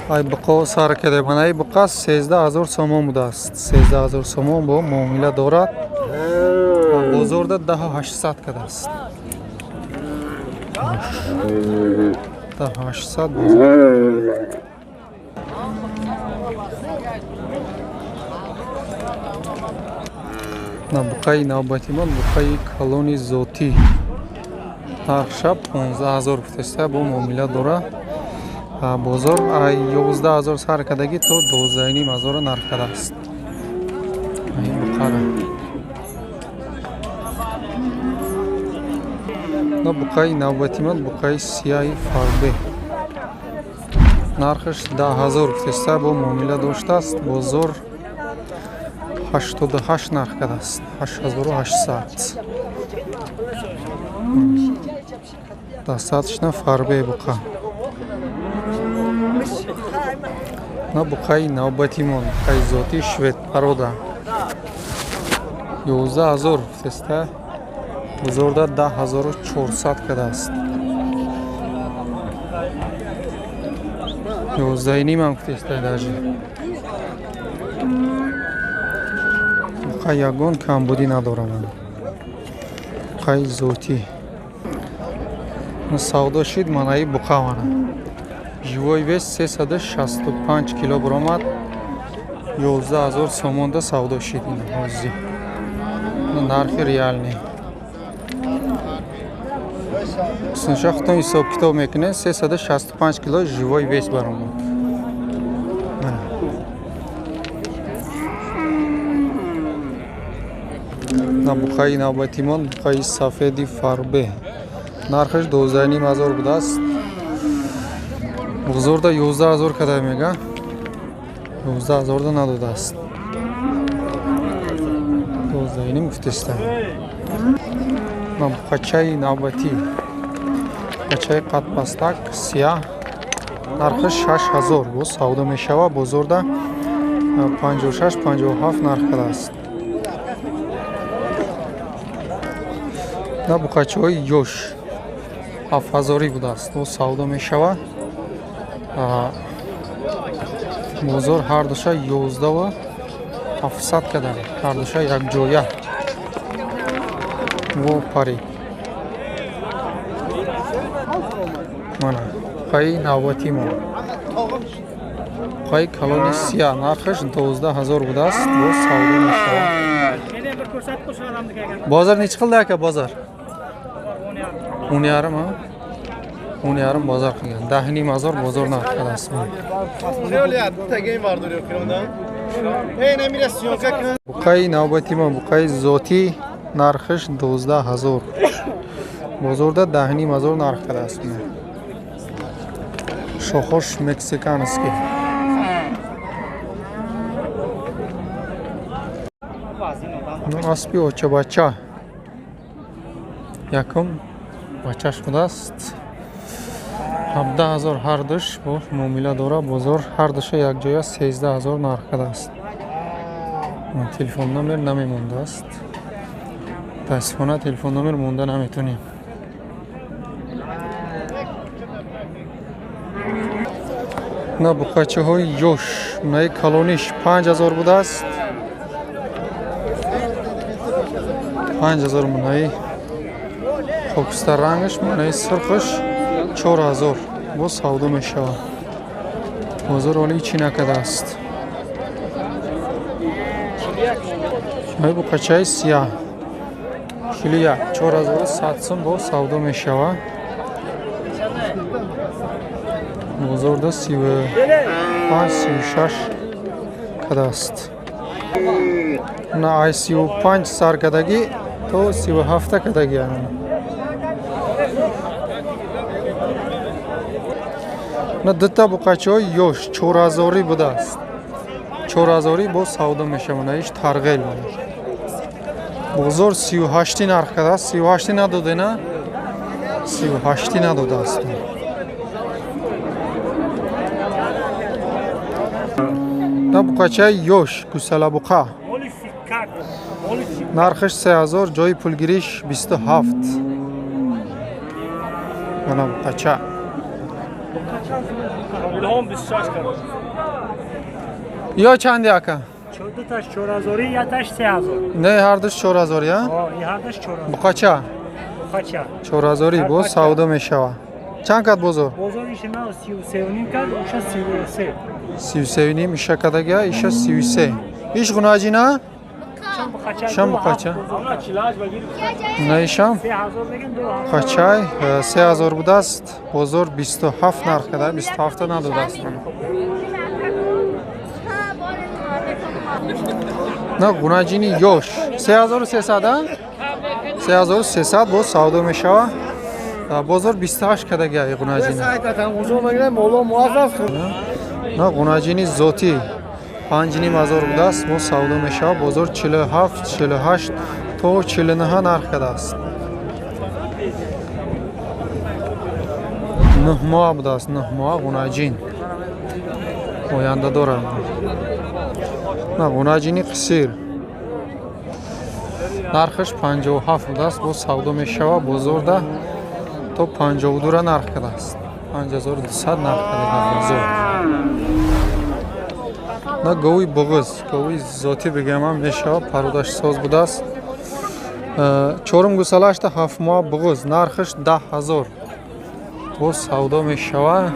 ай буқа сар карда ман ай буқа 13000 сомон будааст. 13000 сомон бо муомила дорад. Бозорда 10800 кардааст. 10800 бозор. на буқаи навбати ман буқаи калони зотӣ нархша 15000 гуфтаста бо муомила дорад. бозор 11000 сар кардагӣ то 12500 нарх кардааст. ин буқара на буқаи навбати ман буқаи сияи фарбе нархш 10000 гуфтаста бо муомила доштааст. бозор 88 нарх кардааст. 8800 дастаточно фарбе буқа. на буқаи навбати мон буқаи зотӣ швед парода 11000 гуфтаста бозорда 10400 кардааст. 11.5 гуфтаста даже буқа ягон камбудӣ надорам. буқаи зотӣ савдо шид манаи буқа вана живой вес 365 кило буромад 11000 сомонда савдо шид. ҳозӣ нархи реалне сунша хутон ҳисоб китоб мекунед 365 кило живой вес баромад. на буқаи навбати мон буқаи сафеди фарбе нархш 12500 будааст. бозорда 11000 када мега 11000 надодааст. 12.5 гуфтаста. на буқачаи навбатӣ буқачаи қадпастак сиёҳ нархш 6000 бо савдо мешава. бозорда 56-57 нарх кадааст. на буқачаҳои ёш 7000 будааст бо савдо мешава. бозор ҳардуша 11700 када ҳардуша якҷоя во пари. мана буқаи навбати мо буқаи калони сия нархш 12000 будааст бо савдо мешава. бозор неч қилdi aka bozor? 10.5 10.5 bozor qilgan. 10.500 bozor narx qilasiz. Buqay navbati ma buqay zoti narxish 12000. Bozorda 10.500 narx qilasiz. Shoxosh meksikanskiy. Aspi ocha bacha. Yakın bachash budaст. 17000 har dish bu muomila dora bozor har dishi yakjoya 13000 narxida است. Telefon nomer نمیمونده است. متاسفانه تلفن نمبر مونده نمیتونیم. نه بقچه های یوش نه کالونیش 5000 بوده است. 5000 منای خاکستر رنگش منای سرخش 4000 با سودا میشه. بازار عالی چی نکده است. نه بقچه سیاه کلیه 4100 با سودا میشه. بازار 35-36 کده است. نه 35 سر کدگی تو 37 کدگی نه دتا بقچه‌های یوش 4000 بوده است. 4000 با سودا میشه منایش ترغیل بود. بازار 38 نرخ کده است. 38 نداده نه 38 نداده است. نه بقچه یوش گوساله بقا نرخش 3000 جای پولگیریش 27. نه بقچه Ilhom 26 karış. یا چندی اکا 14 taş 4000 ya taş 3000. نه هر دوش 4000 یا O her taş 4000. بقاچا Kaça? 4000 بو سودا میشوه چند قد بزرگ Bozor işine 33 kad, uşa 33. 33 نیم ایشه کدگه ایشه 33 ایش غناجی نه Şam bu kaça? Şam bu kaça? Ama çilaj bagir. نه ایشم 3000 degen do. قاچای 3000 بوده است بزرگ 27 نرخ کده 27 نداده است نه غناجینی یوش 3300 3300 با سودا میشوه بازار 28 کدگه غناجینی نه غناجینی زوتی 5500 بوده است با سودا میشوه بازار 47 48 تا 49 نرخ کده است 9 ماه بوده است 9 ماه غناجین آینده داره نه غناجینی قصیر نرخش 57 بوده است با سودا میشوه بازار ده تا 52 را نرخ کرده است 5200 نرخ کرده بازار نه گوی بغض گوی ذاتی بگم هم میشوه پرودش ساز بوده است چورم گوسالاش ده 7 ماه بغض نرخش 10000 با سودا میشوه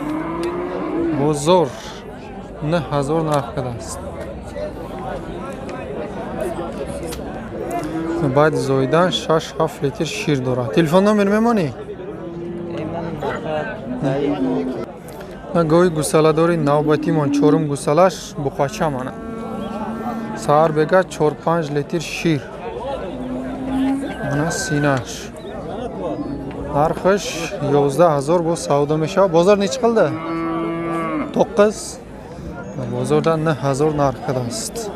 بازار 9000 نرخ کرده است باید زایدن 6 7 لیتر شیر داره تلفن نمبر میمونی گوی گوساله داری نوبتی من چورم گوسالش بقاچه مانه سهار بگه 4 5 لیتر شیر مانه سینهش نرخش 11000 با سودا میشه بازار نیچ قلده 9 بازار ده 9000 نرخ کرده است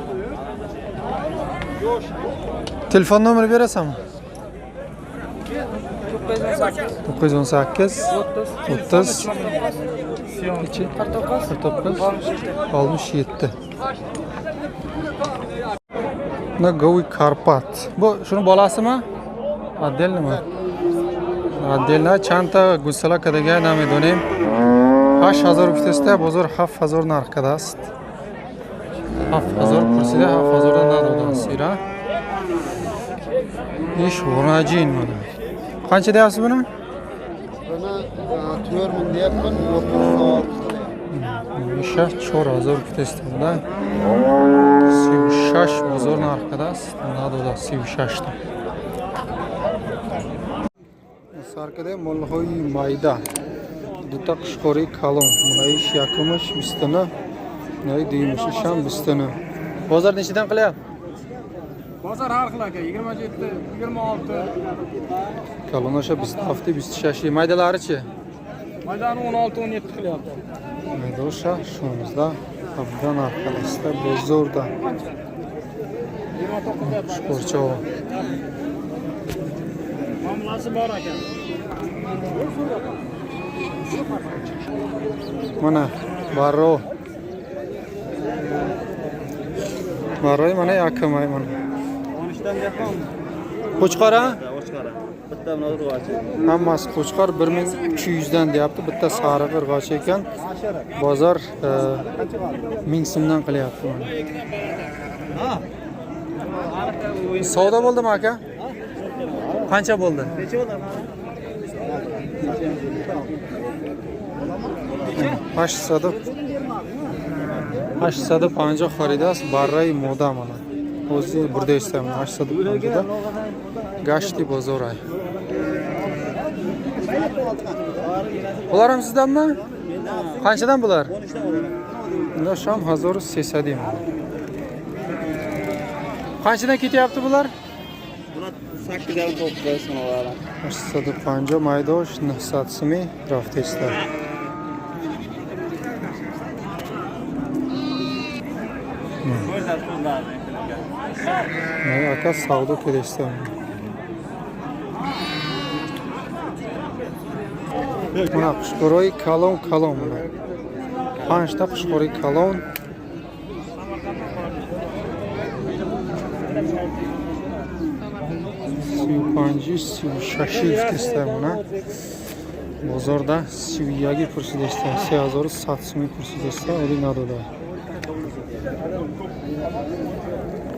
تلفن نمبر برسم 918 30 49 67 نه گوی کارپات bu şunu bolası mı? Adel mi? Adel ne çanta gusala kadar نمیدونیم 8000 گفتسته بازار 7000 نرخ کرده است 7000 پرسیده 7000 نداده است ایرا ایش غناجین ماده قancha deyapsiz buni Buni 4000 deyapman, 36. ایشه 4000 گفتسته بوده 36 بازار نرخ کرده است نداده 36 تا سرکده مالهای مایده دوتا قشقوری کلون منایش یکمش 29 منای دیمشش هم 29 بازار نشیدن قلیب Bozor har xil aka 27, 26. kalonasha 27 26 maydalari-chi Maydani 16, 17 qilyapti. maydosha shunimizda abdan orqasida bozorda 29 deyapti. Qishqo'rchov Mamlasi bor ekan. mana barroy mana yakamay mana 13dan deyapman. qo'chqor ha Qo'chqora. Bitta buni urg'ochi. hammasi qo'chqor 1200 dan deyapti bitta sariq irg'och ekan bozor 1000 so'mdan qilyapti mana savdo bo'ldimi aka qancha bo'ldi Necha bo'ldi? 850 xarida است برای موده mana o'zi burada istaman 850 da gashti bozor ay bular ham sizdanmi qanchadan bular 13dan sham 1300 deyman qanchadan ketyapti bular Bular 8.9 so'mdan. 850 maydosh 900 so'mi rafteslar Ne aka savdo kelishdi. Mana qushqoroy kalon mana. 5 ta qushqoroy kalon. Siu panji, siu shashi istesam mana. Bozorda siviyagi pursidashda 3700 so'm pursidashda o'li naroda.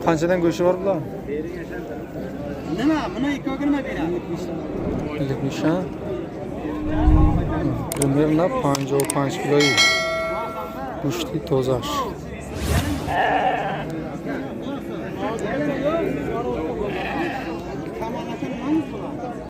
Qanchadan go'shi bor bular? Nima? Buni 2 kg beradi. 70 ha. Примерно 55 kg. Go'shti toza.